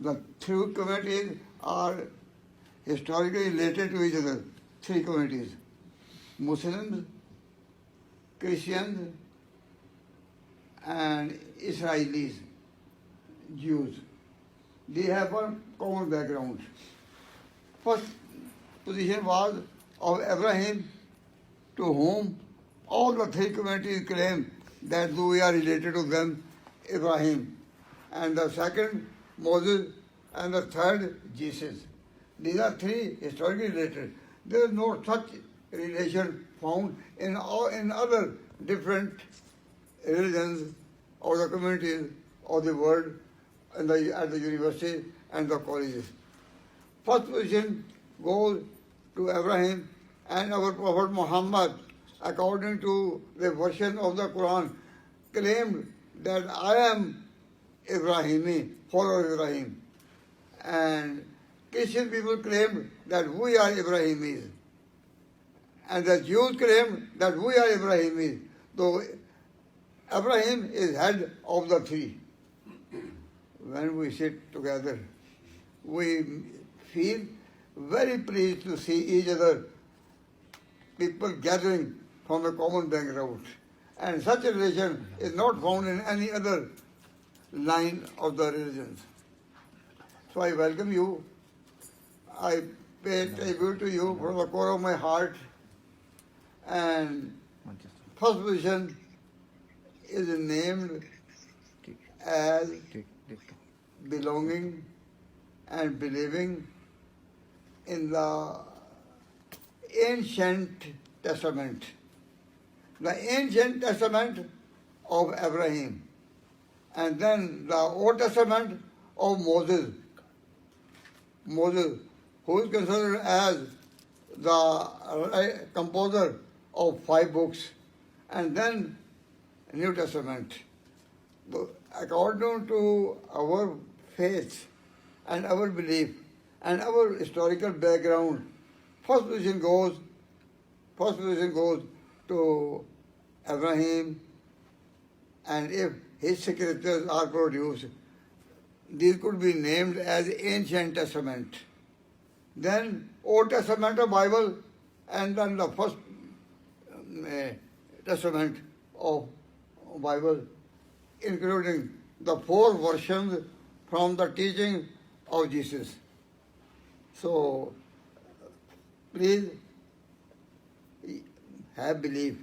The three communities are historically related to each other. Three communities: Muslims, Christians, and Israelis, Jews. They have one common background. First position was of Abraham, to whom all the three communities claim that we are related to them, Ibrahim. And the second, Moses, and the third, Jesus. These are three historically related. There is no such relation found in other different religions or the communities of the world at the university and the colleges. First position goes to Abraham and our Prophet Muhammad, according to the version of the Quran, claimed that I am Ibrahimi, follower of Ibrahim. And Christian people claim that we are Ibrahimis. And the Jews claim that we are Ibrahimis, though Abraham is head of the three. When we sit together, we feel very pleased to see each other, people gathering from a common background. And such a relation is not found in any other line of the religions. So I welcome you. I pay tribute to you from the core of my heart. And first position is named as belonging and believing in the ancient testament. The ancient testament of Abraham, and then the Old Testament of Moses. Moses, who is considered as the composer of 5 books, and then New Testament. According to our faith and our belief and our historical background, first position goes to Abraham, and if his scriptures are produced, these could be named as Ancient Testament. Then Old Testament of Bible, and then the first Testament of Bible, including the 4 versions from the teaching of Jesus. So please have belief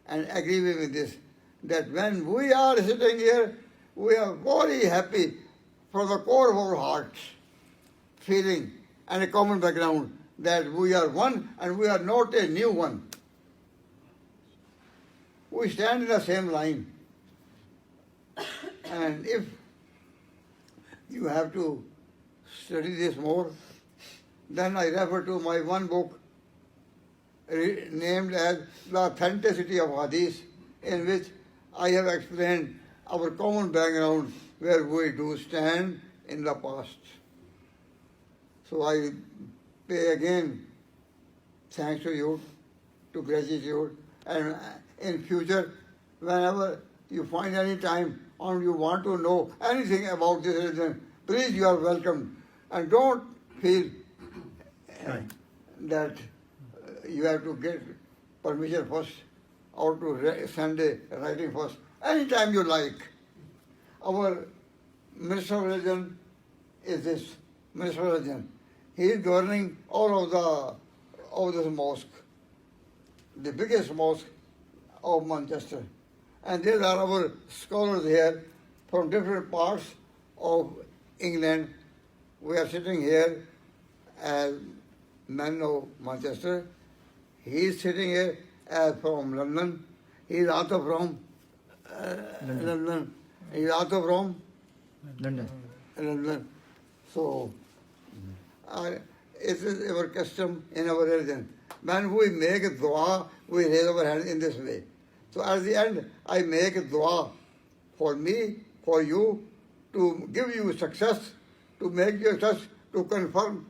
and agree with me this, that when we are sitting here, we are very happy from the core of our hearts, feeling and a common background that we are one and we are not a new one. We stand in the same line. And if you have to study this more, then I refer to my one book named as The Authenticity of Hadith, in which I have explained our common background where we do stand in the past. So I pay again thanks to you, to gratitude, and in future, whenever you find any time or you want to know anything about this religion, please, you are welcome. And don't feel that you have to get permission first or to send a writing first. Anytime you like. Our Minister of Religion is this Minister of Religion. He is governing all of this mosque, the biggest mosque of Manchester. And there are our scholars here from different parts of England. We are sitting here as men of Manchester. He is sitting here as from London. He is also from London. He is also from London. So it is our custom in our religion. When we make a dua, we raise our hand in this way. So at the end, I make a dua for me, for you, to give you success, to make you success, to confirm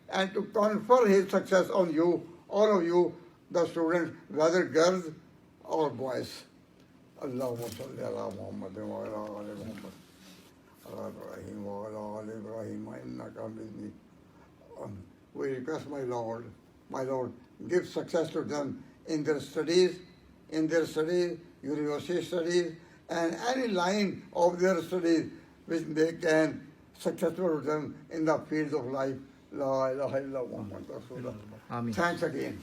and to confer his success on you, all of you, the students, whether girls or boys. Allahumma salli ala Muhammad wa ala ali Muhammad. Ala Ibrahim wa ala ali Ibrahim. come with me. We request my Lord, give success to them in their studies, university studies, and any line of their studies which they can successful to them in the fields of life. La ilaha illallah Muhammad Rasulullah. Amen. Thanks again.